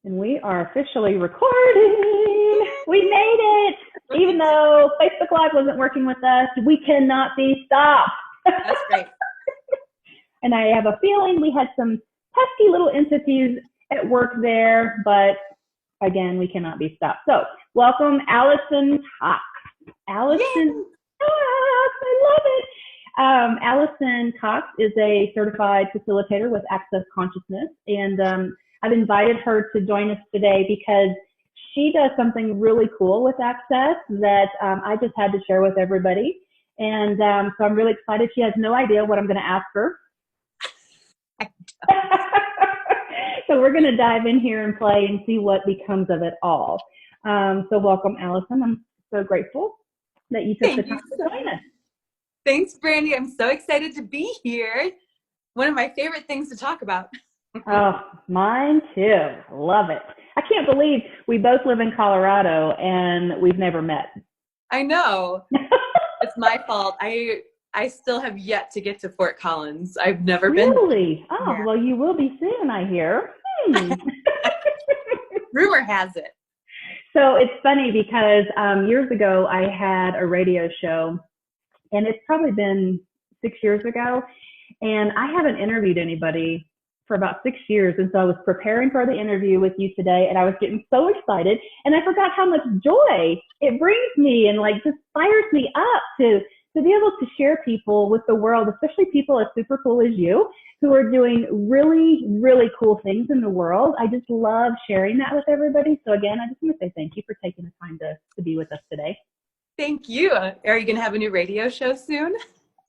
And we are officially recording. We made it. Even though Facebook Live wasn't working with us, we cannot be stopped. That's great. And I have a feeling we had some pesky little entities at work there, but again, we cannot be stopped. So welcome, Alison Cox. Alison Cox, I love it. Alison Cox is a certified facilitator with Access Consciousness, and I've invited her to join us today because she does something really cool with Access that I just had to share with everybody. And so I'm really excited. She has no idea what I'm going to ask her. So we're going to dive in here and play and see what becomes of it all. So welcome, Alison. I'm so grateful that you took the time to join us. Thanks, Brandi. I'm so excited to be here. One of my favorite things to talk about. Oh, mine too. Love it. I can't believe we both live in Colorado and we've never met. I know. It's my fault. I still have yet to get to Fort Collins. I've never been. Really? Oh, yeah. Well, you will be soon, I hear. Rumor has it. So it's funny because years ago I had a radio show, and it's probably been 6 years ago, and I haven't interviewed anybody for about 6 years. And so I was preparing for the interview with you today, and I was getting so excited, and I forgot how much joy it brings me and like just fires me up to be able to share people with the world, especially people as super cool as you who are doing really, really cool things in the world. I just love sharing that with everybody. So again, I just want to say thank you for taking the time to be with us today. Thank you. Are you going to have a new radio show soon?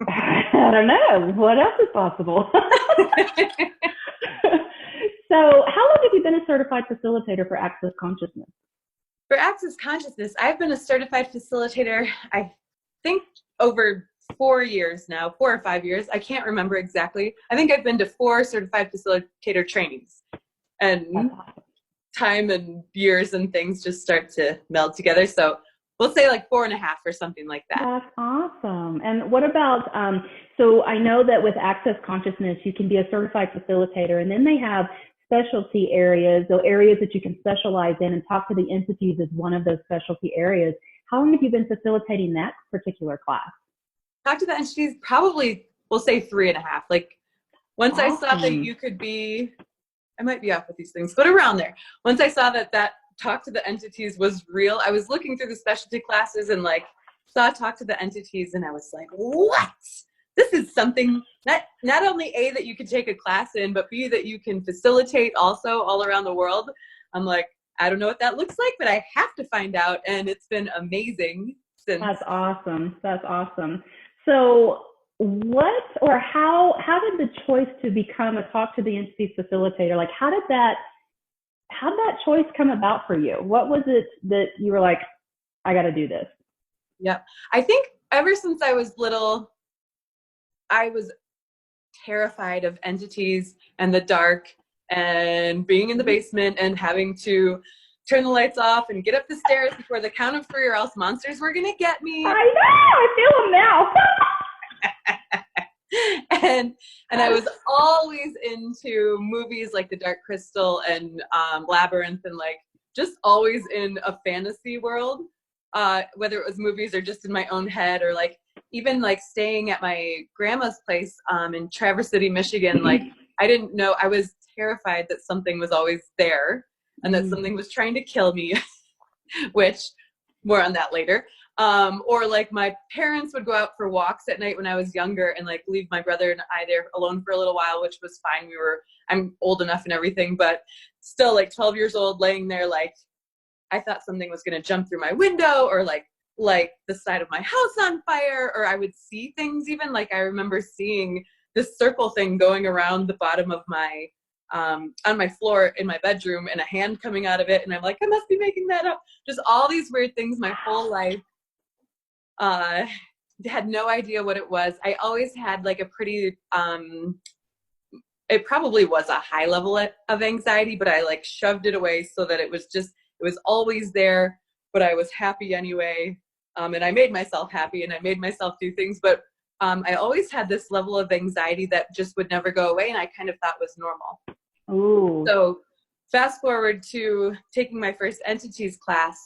I don't know. What else is possible? So how long have you been a certified facilitator for Access Consciousness? For Access Consciousness, I've been a certified facilitator, I think over 4 years now, 4 or 5 years. I can't remember exactly. I think I've been to 4 certified facilitator trainings. And time and years and things just start to meld together. So we'll say like 4.5 or something like that. That's awesome. And what about, so I know that with Access Consciousness, you can be a certified facilitator, and then they have specialty areas, so areas that you can specialize in, and talk to the entities as one of those specialty areas. How long have you been facilitating that particular class? Talk to the entities, probably, we'll say 3.5. Like once Awesome. I saw that you could be, I might be off with these things, but around there. Once I saw that talk to the entities was real, I was looking through the specialty classes and like saw talk to the entities, and I was like, what? This is something not only A, that you could take a class in, but B, that you can facilitate also all around the world. I'm like, I don't know what that looks like, but I have to find out. And it's been amazing since. That's awesome. That's awesome. So what, or how did the choice to become a talk to the entities facilitator, like how did that choice come about for you? What was it that you were like, I got to do this? Yeah. I think ever since I was little, I was terrified of entities and the dark and being in the basement and having to turn the lights off and get up the stairs before the count of 3 or else monsters were going to get me. I know, I feel them now. and I was always into movies like The Dark Crystal and Labyrinth, and like just always in a fantasy world, whether it was movies or just in my own head, or like even like staying at my grandma's place in Traverse City, Michigan. Like I didn't know, I was terrified that something was always there and that something was trying to kill me, which more on that later. Or like my parents would go out for walks at night when I was younger and like leave my brother and I there alone for a little while, which was fine. I'm old enough and everything, but still like 12 years old laying there, like I thought something was going to jump through my window, or like the side of my house on fire, or I would see things even. Like I remember seeing this circle thing going around the bottom of my, on my floor in my bedroom, and a hand coming out of it. And I'm like, I must be making that up. Just all these weird things my whole life. Had no idea what it was. I always had like a pretty, it probably was a high level of anxiety, but I like shoved it away so that it was always there, but I was happy anyway. And I made myself happy and I made myself do things, but I always had this level of anxiety that just would never go away, and I kind of thought was normal. Ooh. So fast forward to taking my first entities class.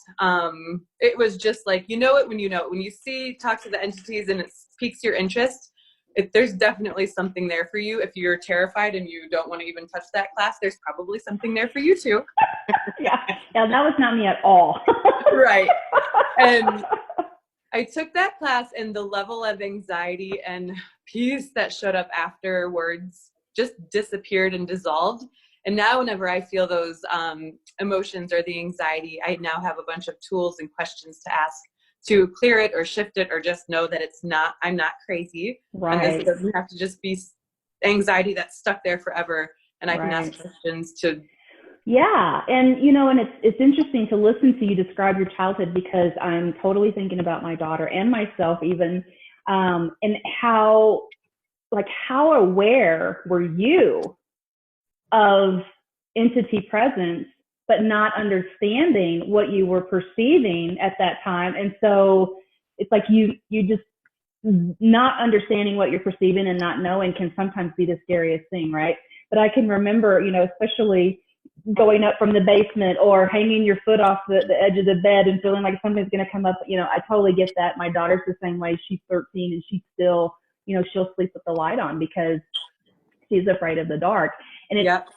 It was just like, you know it when you know it. When you talk to the entities and it piques your interest, there's definitely something there for you. If you're terrified and you don't want to even touch that class, there's probably something there for you too. Yeah, that was not me at all. Right. And I took that class, and the level of anxiety and peace that showed up afterwards just disappeared and dissolved. And now whenever I feel those emotions or the anxiety, I now have a bunch of tools and questions to ask to clear it or shift it, or just know that I'm not crazy. Right. And this doesn't have to just be anxiety that's stuck there forever. And I can Right. ask questions to. Yeah. And, and it's interesting to listen to you describe your childhood, because I'm totally thinking about my daughter and myself even, and how aware were you of entity presence, but not understanding what you were perceiving at that time. And so it's like you just not understanding what you're perceiving and not knowing can sometimes be the scariest thing, right? But I can remember, especially going up from the basement or hanging your foot off the edge of the bed and feeling like something's going to come up. I totally get that. My daughter's the same way. She's 13 and she's still, she'll sleep with the light on because she's afraid of the dark. And Yep.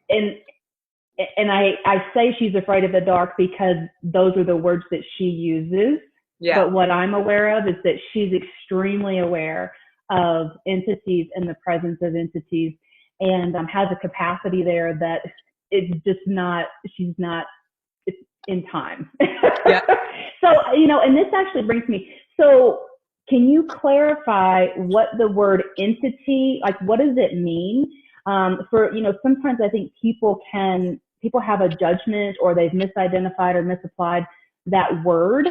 And I say she's afraid of the dark because those are the words that she uses. Yeah. But what I'm aware of is that she's extremely aware of entities and the presence of entities, and has a capacity there that it's just not, she's not, it's in time. Yeah. So, and this actually brings me, so can you clarify what the word entity, like what does it mean? Sometimes I think people have a judgment, or they've misidentified or misapplied that word.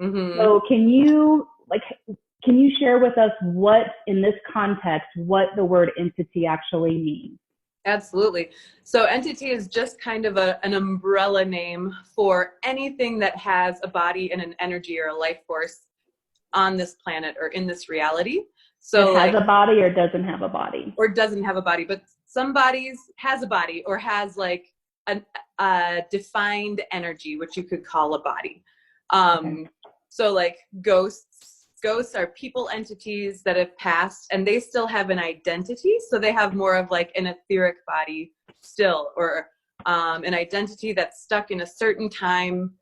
Mm-hmm. So can you share with us what, in this context, what the word entity actually means? Absolutely. So entity is just kind of an umbrella name for anything that has a body and an energy or a life force on this planet or in this reality. So it has a body or doesn't have a body. Or doesn't have a body, but some bodies has a body or has like a defined energy, which you could call a body. Okay. So like ghosts are people entities that have passed, and they still have an identity. So they have more of like an etheric body still, or an identity that's stuck in a certain time.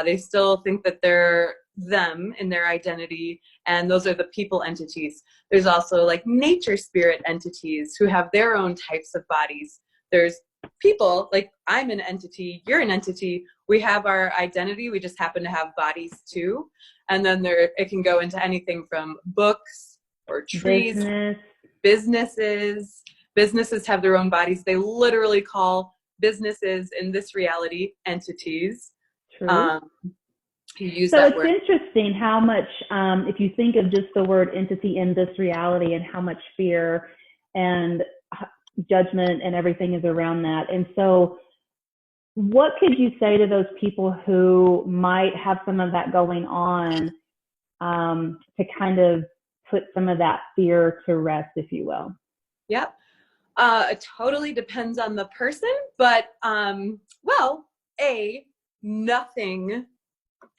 They still think that they're them in their identity, and those are the people entities. There's also like nature spirit entities who have their own types of bodies. There's people, like I'm an entity, you're an entity, we have our identity, we just happen to have bodies too. And then it can go into anything from books or trees, businesses have their own bodies. They literally call businesses in this reality entities. True. So it's interesting how much, if you think of just the word entity in this reality, and how much fear and judgment and everything is around that. And so what could you say to those people who might have some of that going on, to kind of put some of that fear to rest, if you will? Yep. It totally depends on the person, but, nothing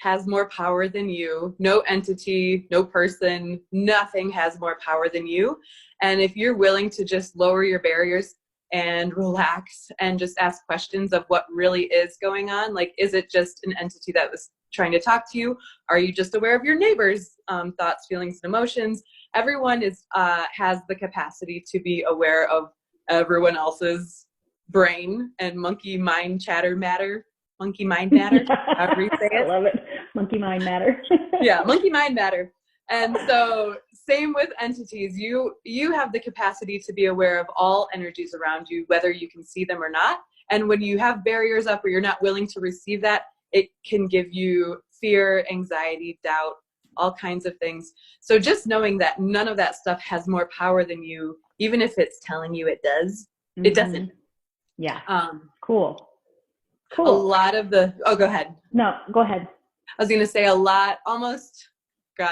has more power than you. No entity, no person, nothing has more power than you. And if you're willing to just lower your barriers and relax and just ask questions of what really is going on, like, is it just an entity that was trying to talk to you? Are you just aware of your neighbor's thoughts, feelings, and emotions? Everyone has the capacity to be aware of everyone else's brain and monkey mind matter. However you say it. I love it. Monkey mind matter. Yeah, monkey mind matter. And so same with entities. You have the capacity to be aware of all energies around you, whether you can see them or not. And when you have barriers up or you're not willing to receive that, it can give you fear, anxiety, doubt, all kinds of things. So just knowing that none of that stuff has more power than you, even if it's telling you it does, it doesn't. Yeah. Cool. A lot of go ahead. No, go ahead. I was going to say I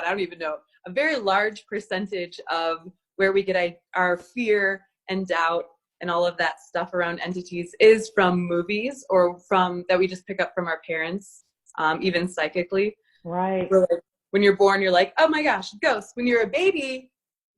don't even know, a very large percentage of where we get our fear and doubt and all of that stuff around entities is from movies or from that we just pick up from our parents, even psychically. Right. Like, when you're born, you're like, oh my gosh, ghosts. When you're a baby,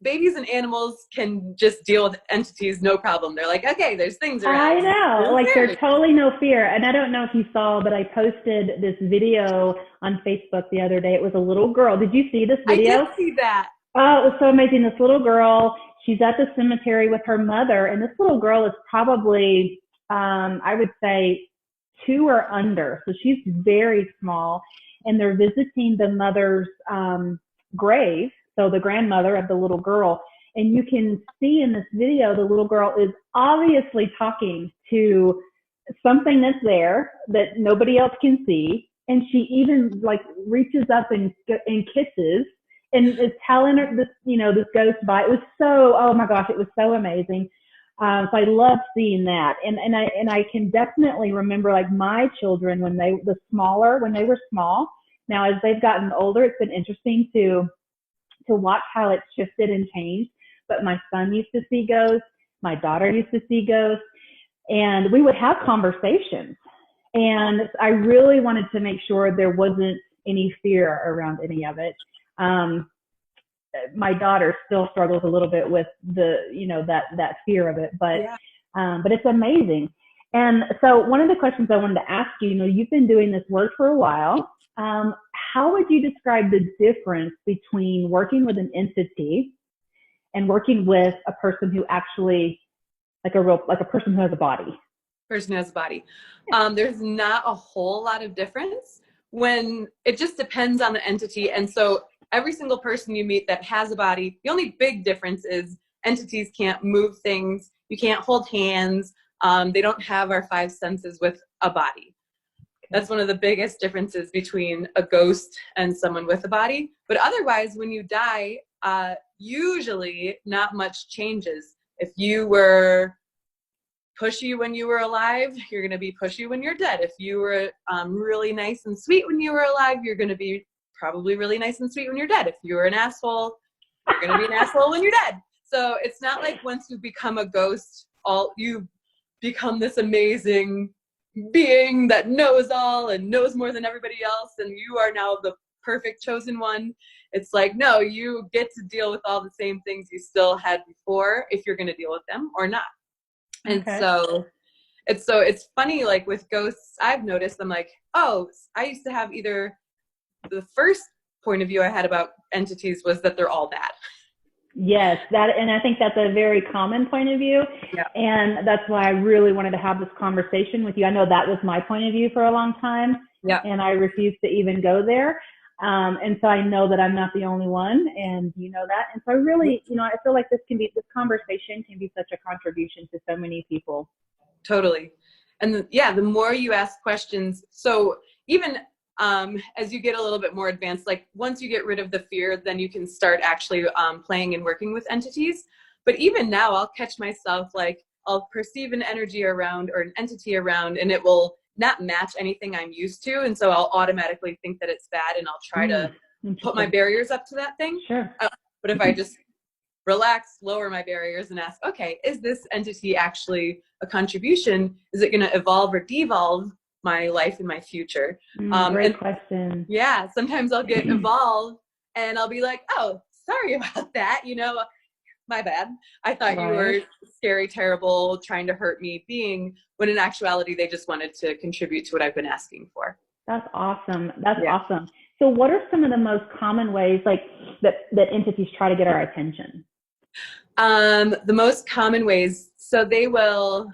babies and animals can just deal with entities, no problem. They're like, okay, there's things around. I know, like there's totally no fear. And I don't know if you saw, but I posted this video on Facebook the other day. It was a little girl. Did you see this video? I did see that. Oh, it was so amazing. This little girl, she's at the cemetery with her mother, and this little girl is probably, I would say, 2 or under. So she's very small, and they're visiting the mother's grave. So the grandmother of the little girl. And you can see in this video, the little girl is obviously talking to something that's there that nobody else can see. And she even like reaches up and kisses and is telling her this, this ghost bye. It was so, oh my gosh, it was so amazing. So I love seeing that. And I can definitely remember like my children when they were small. Now, as they've gotten older, it's been interesting to watch how it's shifted and changed. But my son used to see ghosts. My daughter used to see ghosts. And we would have conversations. And I really wanted to make sure there wasn't any fear around any of it. My daughter still struggles a little bit with that fear of it, but it's amazing. And so one of the questions I wanted to ask you, you've been doing this work for a while. How would you describe the difference between working with an entity and working with a person who actually, like a person who has a body? Person who has a body. There's not a whole lot of difference when it just depends on the entity. And so every single person you meet that has a body, the only big difference is entities can't move things. You can't hold hands. They don't have our 5 senses with a body. That's one of the biggest differences between a ghost and someone with a body. But otherwise, when you die, usually not much changes. If you were pushy when you were alive, you're going to be pushy when you're dead. If you were really nice and sweet when you were alive, you're going to be probably really nice and sweet when you're dead. If you were an asshole, you're going to be an asshole when you're dead. So it's not like once you become a ghost, you become this amazing being that knows all and knows more than everybody else, and you are now the perfect chosen one. It's like, no, you get to deal with all the same things you still had before if you're going to deal with them or not. And so it's funny, like with ghosts, I've noticed, I'm like, oh, I used to have either the first point of view I had about entities was that they're all bad. Yes, and I think that's a very common point of view. Yeah. And that's why I really wanted to have this conversation with you. I know that was my point of view for a long time. Yeah. And I refused to even go there. And so I know that I'm not the only one, and you know that. And so I really, I feel like this conversation can be such a contribution to so many people. Totally. And the more you ask questions, so even as you get a little bit more advanced, like once you get rid of the fear, then you can start actually playing and working with entities. But even now, I'll catch myself, like I'll perceive an energy around or an entity around, and it will not match anything I'm used to. And so I'll automatically think that it's bad, and I'll try to put my barriers up to that thing. Sure. But if I just relax, lower my barriers and ask, okay, is this entity actually a contribution? Is it going to evolve or devolve my life and my future? Great question. Yeah, sometimes I'll get involved and I'll be like, oh, sorry about that. My bad. I thought you were scary, terrible, trying to hurt me being, when in actuality, they just wanted to contribute to what I've been asking for. That's awesome. That's awesome. So what are some of the most common ways like that entities try to get our attention? The most common ways, so they will,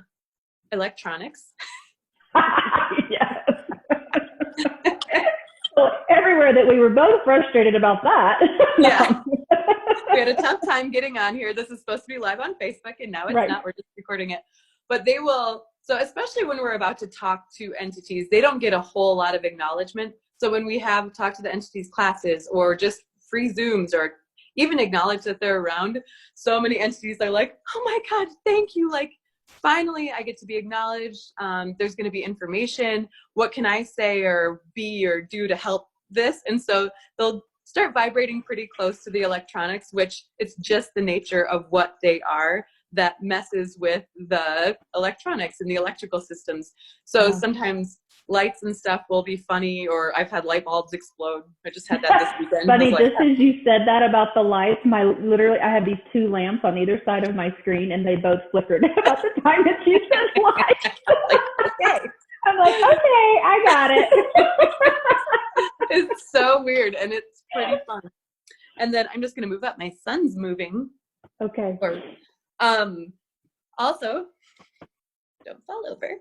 electronics. Yes. Well, everywhere that we were both frustrated about that. Yeah. We had a tough time getting on here. This is supposed to be live on Facebook, and now it's not. We're just recording it. But they will, so especially when we're about to talk to entities, they don't get a whole lot of acknowledgement. So when we have Talk to the Entities classes or just free Zooms or even acknowledge that they're around, so many entities are like, oh my God, thank you. Like, finally, I get to be acknowledged. There's going to be information. What can I say or be or do to help this? And so they'll start vibrating pretty close to the electronics, which it's just the nature of what they are. that messes with the electronics and the electrical systems. So sometimes lights and stuff will be funny, or I've had light bulbs explode. I just had that this weekend. Funny, just as you said that about the lights, I have these two lamps on either side of my screen, and they both flickered about the time that you said lights. Okay. I'm like, okay, I got it. It's so weird, and it's pretty fun. And then I'm just going to move up. My son's moving. Okay. Also, don't fall over.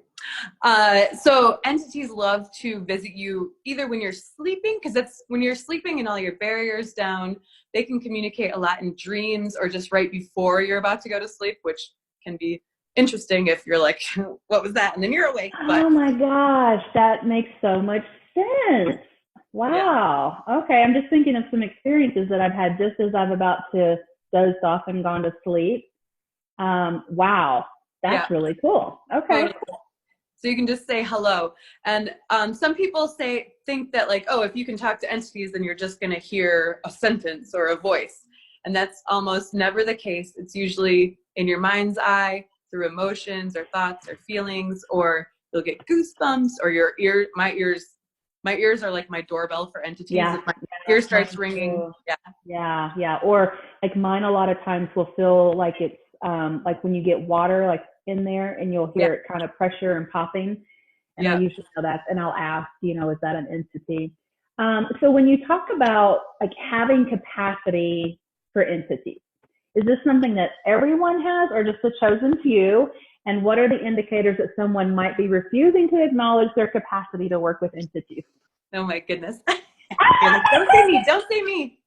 So entities love to visit you either when you're sleeping, because that's when you're sleeping and all your barriers down. They can communicate a lot in dreams, or just right before you're about to go to sleep, which can be interesting if you're like, what was that? And then you're awake. But, oh my gosh, that makes so much sense. Wow. Yeah. Okay. I'm just thinking of some experiences that I've had just as I'm about to doze off and gone to sleep. Wow. That's really cool. Okay. So you can just say hello. And some people think that like, oh, if you can talk to entities, then you're just going to hear a sentence or a voice. And that's almost never the case. It's usually in your mind's eye, through emotions or thoughts or feelings, or you'll get goosebumps, or my ears are like my doorbell for entities. Yeah. If my ear starts ringing. Yeah. Or like mine a lot of times will feel like it's like when you get water like in there, and you'll hear it kind of pressure and popping. And I usually know that, and I'll ask, is that an entity? So when you talk about like having capacity for entities, is this something that everyone has, or just a chosen few? And what are the indicators that someone might be refusing to acknowledge their capacity to work with entities? Oh my goodness. Like, don't say me.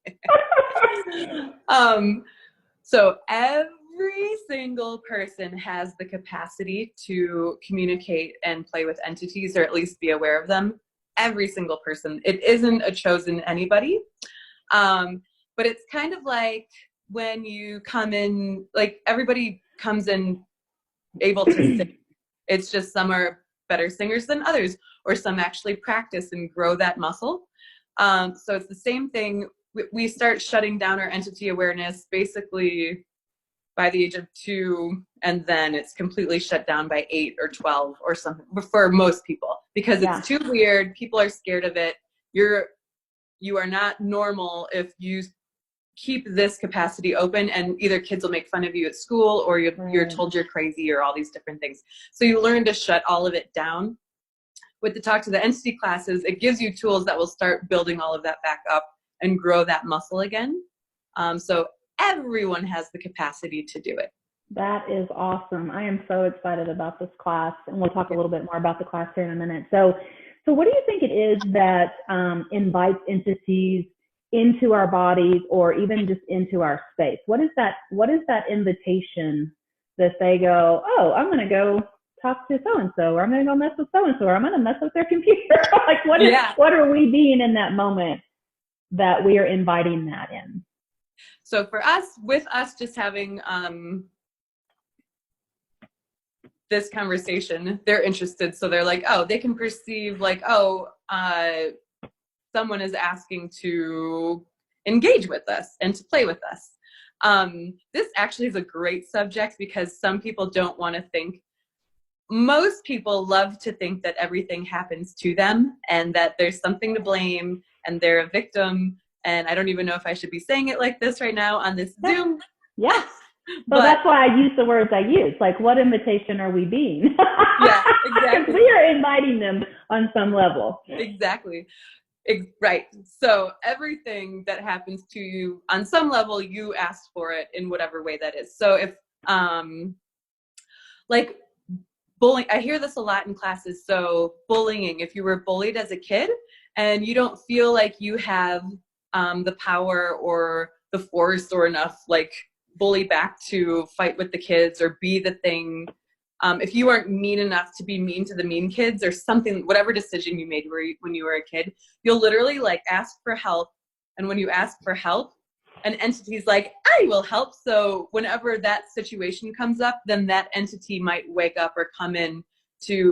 So every single person has the capacity to communicate and play with entities, or at least be aware of them. Every single person. It isn't a chosen anybody. But it's kind of like when you come in, like everybody comes in able to sing. It's just some are better singers than others, or some actually practice and grow that muscle. So it's the same thing. We start shutting down our entity awareness basically by the age of 2, and then it's completely shut down by 8 or 12 or something for most people, because it's too weird. People are scared of it. You are not normal if you keep this capacity open, and either kids will make fun of you at school, or you're told you're crazy, or all these different things. So you learn to shut all of it down. With the Talk to the Entity classes, it gives you tools that will start building all of that back up and grow that muscle again. So everyone has the capacity to do it. That is awesome. I am so excited about this class, and we'll talk a little bit more about the class here in a minute. So what do you think it is that invites entities into our bodies, or even just into our space? What is that invitation that they go, oh, I'm going to go talk to so-and-so, or I'm going to go mess with so-and-so, or I'm going to mess with their computer? Like what are we being in that moment that we are inviting that in? So for us, with us just having this conversation, they're interested. So they're like, oh, they can perceive like, oh, someone is asking to engage with us and to play with us. This actually is a great subject, because some people don't want to think. Most people love to think that everything happens to them, and that there's something to blame, and they're a victim. And I don't even know if I should be saying it like this right now on this Zoom. Yeah. So that's why I use the words I use. Like, what invitation are we being? Yeah, exactly. We are inviting them on some level. Exactly. Right. So everything that happens to you on some level, you asked for it in whatever way that is. So if, like bullying, I hear this a lot in classes. So bullying, if you were bullied as a kid and you don't feel like you have the power or the force or enough like bully back to fight with the kids or be the thing. If you aren't mean enough to be mean to the mean kids or something, whatever decision you made when you were a kid, you'll literally like ask for help. And when you ask for help, an entity's like, I will help. So whenever that situation comes up, then that entity might wake up or come in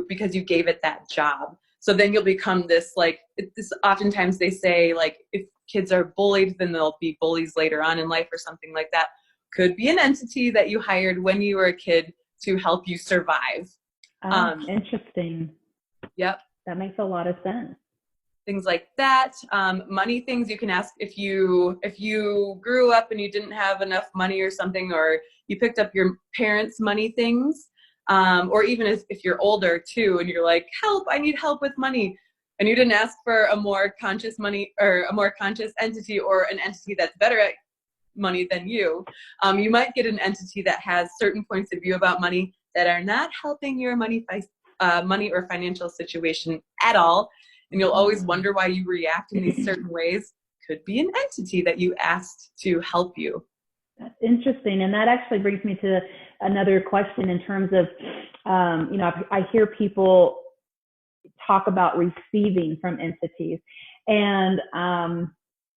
because you gave it that job. So then you'll become this, like, oftentimes they say, like, if kids are bullied, then they'll be bullies later on in life or something like that. could be an entity that you hired when you were a kid to help you survive. Interesting. Yep. That makes a lot of sense. Things like that. Money things, you can ask if you grew up and you didn't have enough money or something, or you picked up your parents' money things, or even if you're older too and you're like, help, I need help with money, and you didn't ask for a more conscious money or a more conscious entity or an entity that's better at money than you, you might get an entity that has certain points of view about money that are not helping your money or financial situation at all. And you'll always wonder why you react in these certain ways. Could be an entity that you asked to help you. That's interesting. And that actually brings me to another question in terms of, I hear people talk about receiving from entities. And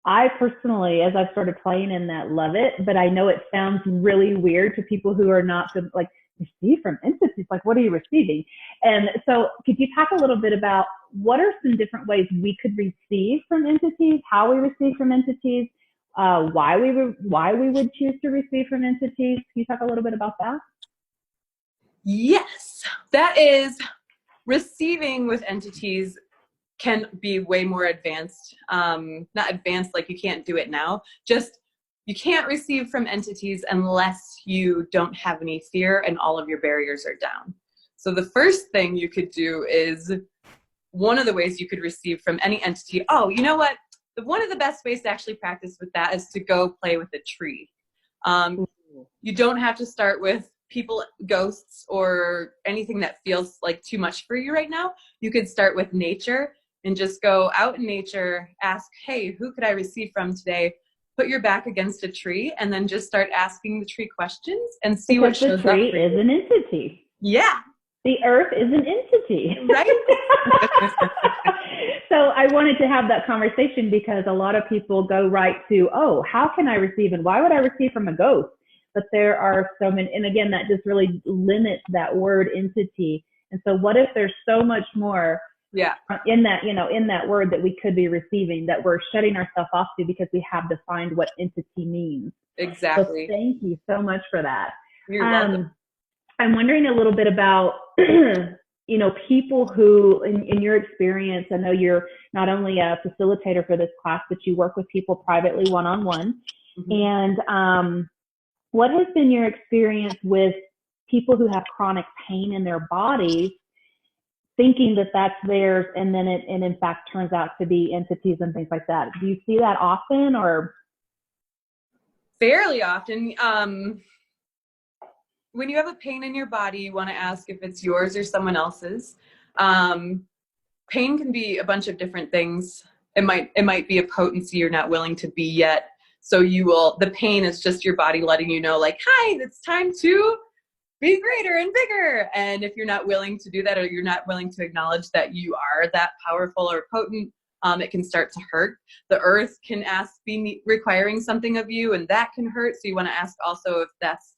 I personally, as I've started playing in that, love it. But I know it sounds really weird to people who are not like, receive from entities, like what are you receiving? And so could you talk a little bit about what are some different ways we could receive from entities, how we receive from entities, why we would choose to receive from entities? Can you talk a little bit about that? Yes, that is, receiving with entities can be way more advanced. Not advanced like you can't do it now, just you can't receive from entities unless you don't have any fear and all of your barriers are down. So the first thing you could do is, one of the ways you could receive from any entity, you know what? One of the best ways to actually practice with that is to go play with a tree. You don't have to start with people, ghosts, or anything that feels like too much for you right now. You could start with nature and just go out in nature, ask, hey, who could I receive from today? Put your back against a tree and then just start asking the tree questions and see what shows up. The tree is an entity. Yeah. The earth is an entity. Right? So I wanted to have that conversation because a lot of people go right to, how can I receive and why would I receive from a ghost? But there are so many, and again, that just really limits that word entity. And so what if there's so much more in that word that we could be receiving that we're shutting ourselves off to because we have defined what entity means. Exactly. So thank you so much for that. You're welcome. I'm wondering a little bit about, people who, in your experience, I know you're not only a facilitator for this class, but you work with people privately one-on-one. Mm-hmm. And what has been your experience with people who have chronic pain in their bodies, thinking that that's theirs, and then it in fact turns out to be entities and things like that? Do you see that often, or? Fairly often. When you have a pain in your body, you want to ask if it's yours or someone else's. Pain can be a bunch of different things. It might be a potency you're not willing to be yet. So the pain is just your body letting you know, like, hi, it's time to be greater and bigger. And if you're not willing to do that, or you're not willing to acknowledge that you are that powerful or potent, it can start to hurt. The earth can be requiring something of you, and that can hurt. So you want to ask also if that's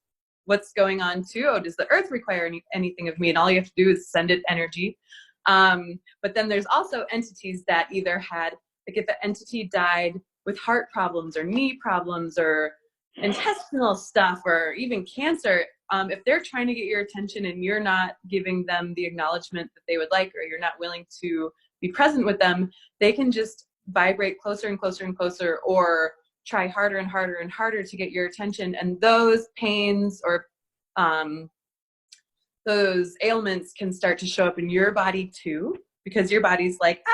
what's going on too. Does the earth require anything of me? And all you have to do is send it energy. But then there's also entities that either had, like if an entity died with heart problems or knee problems or intestinal stuff or even cancer, if they're trying to get your attention and you're not giving them the acknowledgement that they would like, or you're not willing to be present with them, they can just vibrate closer and closer and closer, or try harder and harder and harder to get your attention. And those pains or those ailments can start to show up in your body too, because your body's like,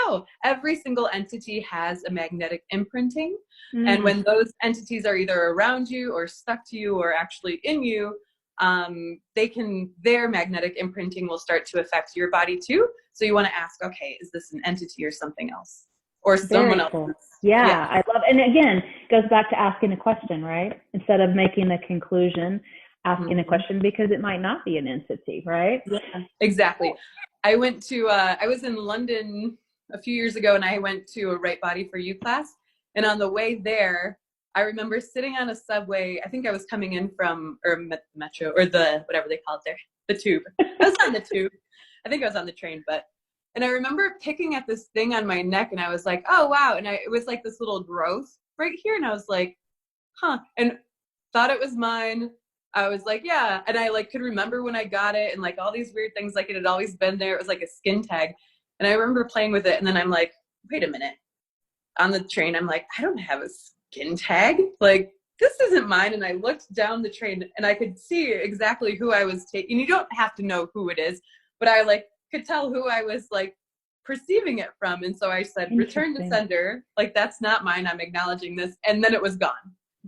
every single entity has a magnetic imprinting. And when those entities are either around you or stuck to you or actually in you, their magnetic imprinting will start to affect your body too. So you want to ask, okay, is this an entity or something else? Or someone else? Cool. Yeah, I love, and again, it goes back to asking a question, right? Instead of making a conclusion, asking a question, because it might not be an entity, right? Yeah, exactly. I was in London a few years ago, and I went to a Right Body for You class. And on the way there, I remember sitting on a subway. I think I was coming in from metro, or whatever they call it there, the tube. I was on the tube. I think I was on the train, and I remember picking at this thing on my neck, and I was like, oh, wow. And it was like this little growth right here. And I was like, huh. And thought it was mine. I was like, yeah. And I like could remember when I got it and like all these weird things, like it had always been there. It was like a skin tag. And I remember playing with it. And then I'm like, wait a minute. On the train, I'm like, I don't have a skin tag. Like, this isn't mine. And I looked down the train and I could see exactly who I was taking. You don't have to know who it is, but I like could tell who I was like perceiving it from. And so I said, return to sender. Like, that's not mine. I'm acknowledging this. And then it was gone.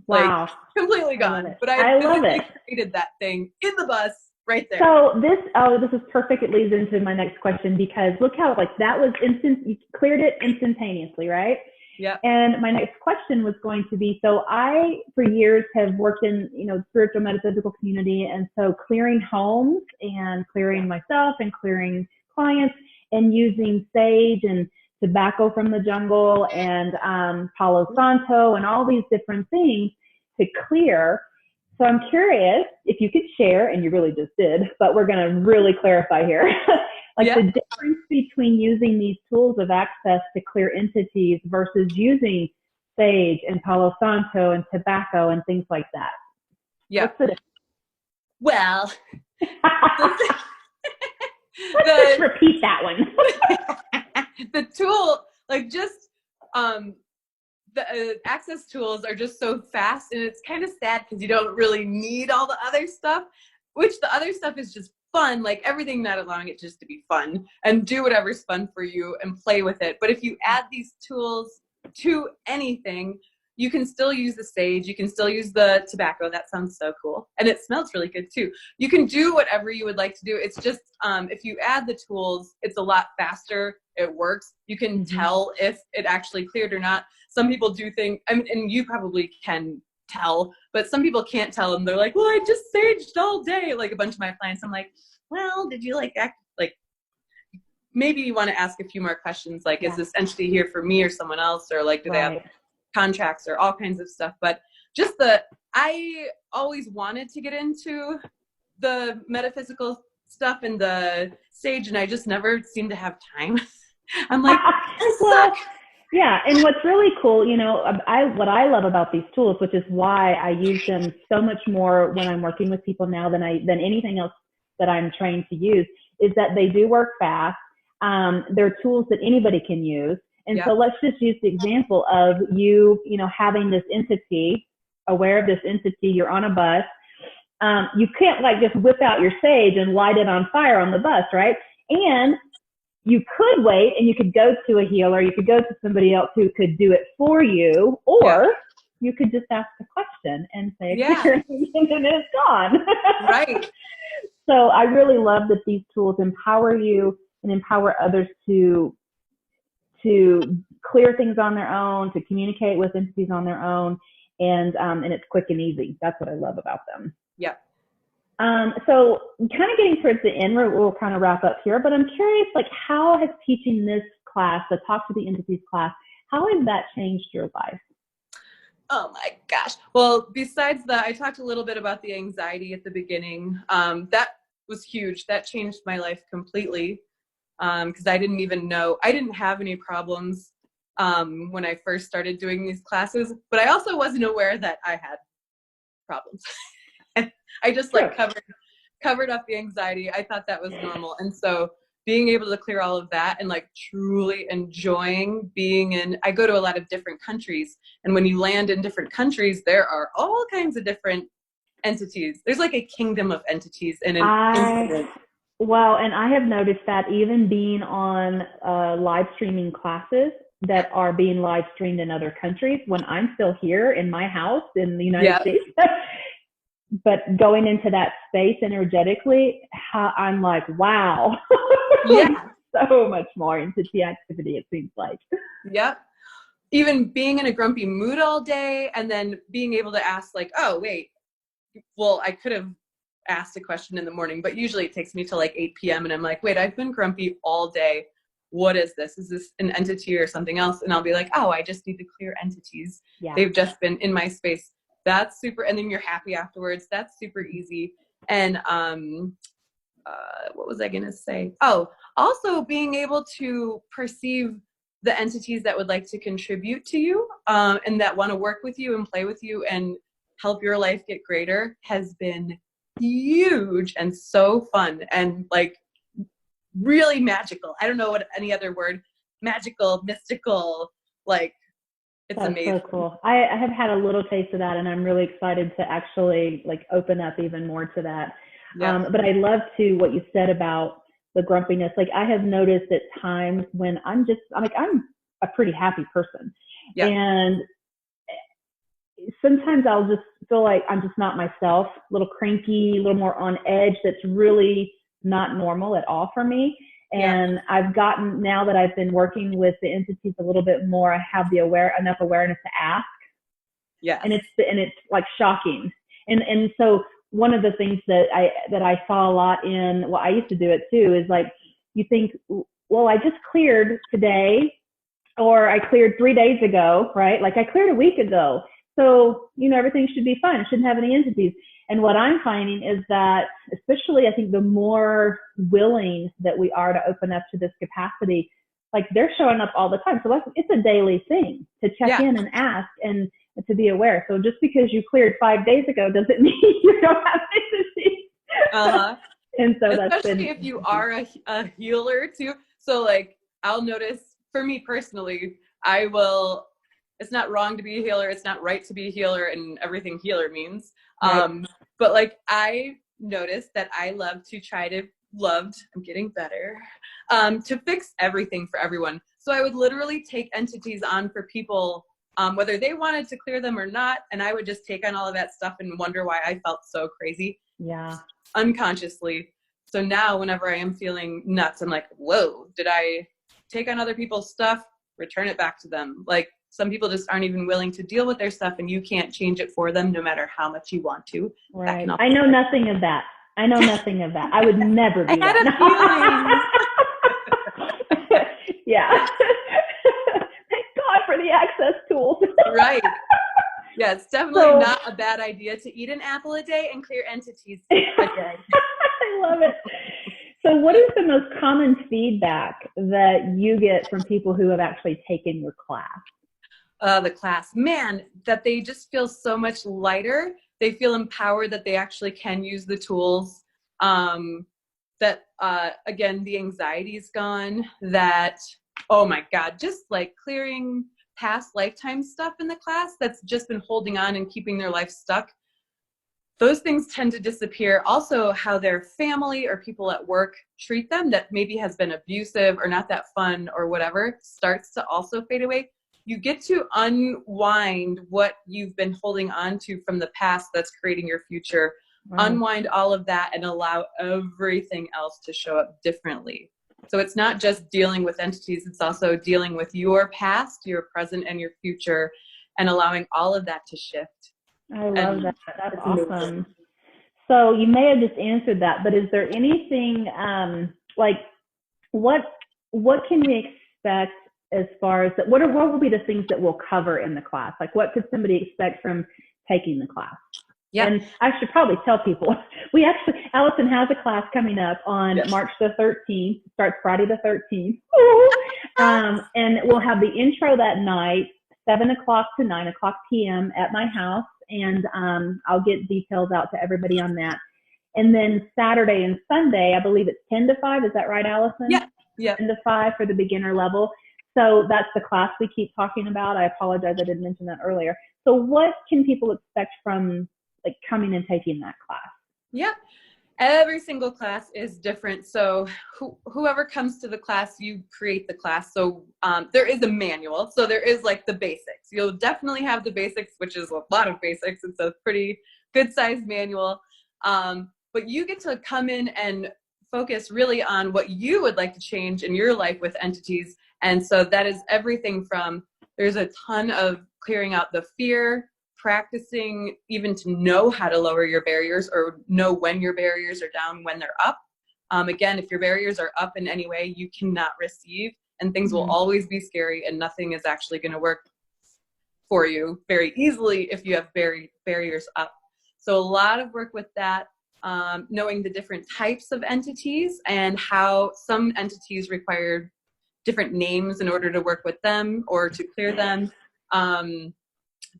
Wow. Like, completely gone. But I love it. Created that thing in the bus right there. So this is perfect. It leads into my next question, because look how like that was instant. You cleared it instantaneously, right? Yeah. And my next question was going to be, so I, for years, have worked in, spiritual metaphysical community. And so clearing homes and clearing myself and clearing clients and using sage and tobacco from the jungle and Palo Santo and all these different things to clear. So I'm curious if you could share, and you really just did, but we're going to really clarify here, the difference between using these tools of access to clear entities versus using sage and Palo Santo and tobacco and things like that. Yeah. Well, let's just repeat that one. The tool, like just the access tools are just so fast, and it's kind of sad because you don't really need all the other stuff, which the other stuff is just fun, like everything, not allowing it just to be fun and do whatever's fun for you and play with it. But if you add these tools to anything, you can still use the sage, you can still use the tobacco. That sounds so cool. And it smells really good too. You can do whatever you would like to do. It's just, if you add the tools, it's a lot faster. It works. You can tell if it actually cleared or not. Some people do think, and you probably can tell, but some people can't tell them. They're like, well, I just saged all day. Like a bunch of my clients, I'm like, well, did you maybe you want to ask a few more questions. Like, is this entity here for me or someone else? Or like, do they have contracts or all kinds of stuff? But just I always wanted to get into the metaphysical stuff and the sage, and I just never seem to have time. I'm like, I suck. Yeah, and what's really cool, what I love about these tools, which is why I use them so much more when I'm working with people now than anything else that I'm trained to use, is that they do work fast. They're tools that anybody can use. And so let's just use the example of you having this entity, aware of this entity. You're on a bus. You can't just whip out your sage and light it on fire on the bus, right? And you could wait and you could go to a healer, you could go to somebody else who could do it for you, or you could just ask a question and say, and it's gone. Right. So I really love that these tools empower you and empower others to clear things on their own, to communicate with entities on their own, and it's quick and easy. That's what I love about them. Yeah. So kind of getting towards the end, we'll kind of wrap up here, but I'm curious, how has teaching this class, the Talk to the Entities class, how has that changed your life? Oh my gosh. Well, besides that, I talked a little bit about the anxiety at the beginning. That was huge. That changed my life completely. Because I didn't even know, I didn't have any problems when I first started doing these classes, but I also wasn't aware that I had problems. I just covered up the anxiety. I thought that was normal. And so being able to clear all of that and truly enjoying being I go to a lot of different countries, and when you land in different countries, there are all kinds of different entities. There's like a kingdom of entities in an incident. Well, and I have noticed that even being on live streaming classes that are being live streamed in other countries, when I'm still here in my house in the United States, but going into that space energetically, I'm like, wow, so much more entity activity, it seems like. Yep. Even being in a grumpy mood all day and then being able to ask oh, wait, well, I could have asked a question in the morning, but usually it takes me till 8 p.m. and I'm like, wait, I've been grumpy all day. What is this? Is this an entity or something else? And I'll be like, oh, I just need to clear entities. Yeah. They've just been in my space. That's super. And then you're happy afterwards. That's super easy. And what was I going to say? Oh, also being able to perceive the entities that would like to contribute to you and that want to work with you and play with you and help your life get greater has been huge and so fun and like really magical. I don't know what any other word, magical, mystical, like it's That's amazing. so cool. I have had a little taste of that, and I'm really excited to actually like open up even more to that. Yeah. But I love too what you said about the grumpiness. Like I have noticed at times when I'm a pretty happy person, Yeah. and sometimes I'll just feel like I'm just not myself, a little cranky, a little more on edge. That's really not normal at all for me. And I've gotten, now that I've been working with the entities a little bit more, I have enough awareness to ask. Yes. And it's like shocking. And so one of the things that I saw a lot in, well, I used to do it too, is like, you think, well, I just cleared today, or I cleared 3 days ago, right? Like I cleared a week ago. So, everything should be fine. It shouldn't have any entities. And what I'm finding is that, especially I think the more willing that we are to open up to this capacity, like they're showing up all the time. So it's a daily thing to check in and ask and to be aware. So just because you cleared 5 days ago doesn't mean you don't have entities. Uh-huh. And so especially if you are a healer too. So like I'll notice, for me personally, it's not wrong to be a healer. It's not right to be a healer and everything healer means. Right. But like I noticed that I love to I'm getting better, to fix everything for everyone. So I would literally take entities on for people, whether they wanted to clear them or not. And I would just take on all of that stuff and wonder why I felt so crazy. Yeah. Unconsciously. So now whenever I am feeling nuts, I'm like, whoa, did I take on other people's stuff? Return it back to them. Like some people just aren't even willing to deal with their stuff, and you can't change it for them no matter how much you want to. Right. I know nothing of that. I would never do that. I had a feeling. Yeah. Thank God for the access tools. Right. Yeah, it's definitely not a bad idea to eat an apple a day and clear entities a day. I love it. So what is the most common feedback that you get from people who have actually taken your class? The class, man, that they just feel so much lighter. They feel empowered that they actually can use the tools. That, again, the anxiety's gone. That, oh my God, just like clearing past lifetime stuff in the class that's just been holding on and keeping their life stuck. Those things tend to disappear. Also, how their family or people at work treat them that maybe has been abusive or not that fun or whatever starts to also fade away. You get to unwind what you've been holding on to from the past that's creating your future. Wow. Unwind all of that and allow everything else to show up differently. So it's not just dealing with entities, it's also dealing with your past, your present, and your future, and allowing all of that to shift. I love that. That's awesome. So you may have just answered that, but is there anything like what can we expect as far as what will be the things that we'll cover in the class? Like what could somebody expect from taking the class? Yeah. And I should probably tell people, Alison has a class coming up on March the 13th, starts Friday the 13th. And we'll have the intro that night, 7 o'clock to 9 o'clock p.m. at my house. And I'll get details out to everybody on that. And then Saturday and Sunday, I believe it's 10 to 5. Is that right, Alison? Yeah. 10 to 5 for the beginner level. So that's the class we keep talking about. I apologize, I didn't mention that earlier. So what can people expect from like coming and taking that class? Yeah. Every single class is different. So whoever comes to the class, you create the class. So there is a manual. So there is like the basics. You'll definitely have the basics, which is a lot of basics. It's a pretty good sized manual. But you get to come in and focus really on what you would like to change in your life with entities. And so that is everything from, there's a ton of clearing out the fear, practicing even to know how to lower your barriers or know when your barriers are down, when they're up. Again, if your barriers are up in any way, you cannot receive, and things will always be scary, and nothing is actually going to work for you very easily if you have barriers up. So a lot of work with that, knowing the different types of entities and how some entities require different names in order to work with them or to clear them.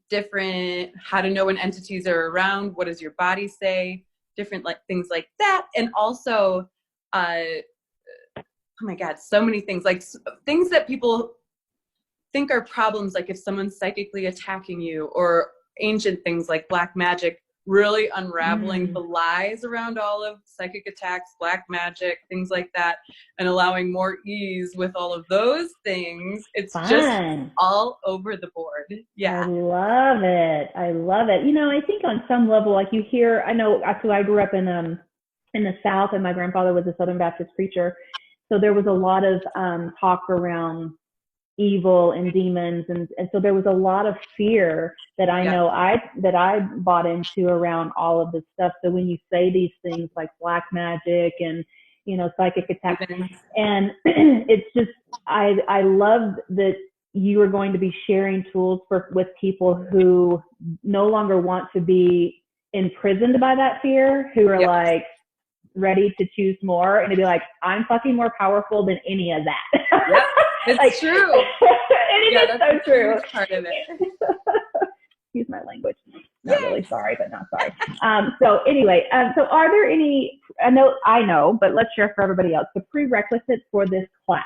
different, how to know when entities are around, what does your body say, different like things like that. And also, oh my God, so many things, like things that people think are problems, like if someone's psychically attacking you, or ancient things like black magic, really unraveling the lies around all of psychic attacks, black magic, things like that, and allowing more ease with all of those things. It's just all over the board. Yeah. I love it. I love it. You know, I think on some level, like you hear, I know, so I grew up in the South, and my grandfather was a Southern Baptist preacher. So there was a lot of talk around evil and demons, and so there was a lot of fear that I know I bought into around all of this stuff. So when you say these things like black magic and, you know, psychic attacks, and it's just, I love that you are going to be sharing tools with people who no longer want to be imprisoned by that fear, who are like ready to choose more and to be like, I'm fucking more powerful than any of that. Yep. It's like, true. And it is so true. Part of it. Excuse my language. Not really sorry, but not sorry. So anyway, so are there any, I know, but let's share for everybody else, the prerequisites for this class.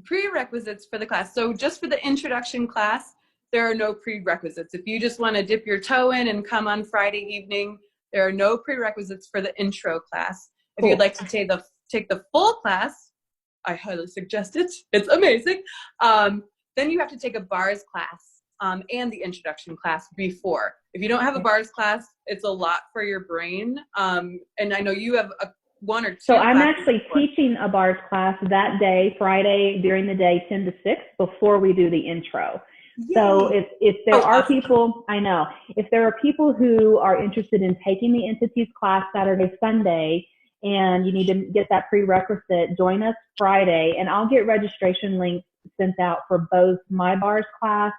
Prerequisites for the class. So just for the introduction class, there are no prerequisites. If you just want to dip your toe in and come on Friday evening, there are no prerequisites for the intro class. If you'd like to take the full class, I highly suggest it. It's amazing. Then you have to take a bars class and the introduction class before. If you don't have a bars class, it's a lot for your brain. And I know you have one or two. So I'm actually teaching a bars class that day, Friday, during the day, 10 to 6, before we do the intro. Yay. So if there are people, I know, if there are people who are interested in taking the entities class Saturday, Sunday, and you need to get that prerequisite, join us Friday, and I'll get registration links sent out for both my bars class,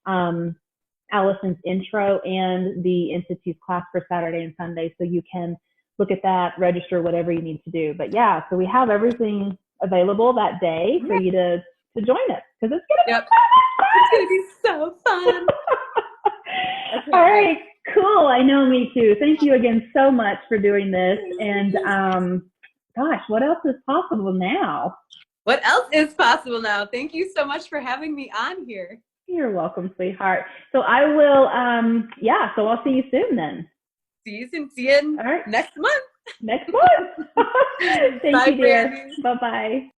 Alison's intro, and the entities class for Saturday and Sunday. So you can look at that, register, whatever you need to do. But yeah, so we have everything available that day for you to join us, because it's gonna be so fun. All right. Cool. I know, me too. Thank you again so much for doing this. And gosh, what else is possible now? What else is possible now? Thank you so much for having me on here. You're welcome, sweetheart. So I will, so I'll see you soon then. See you soon. See you next month. Next month. Thank you, dear. Bye-bye.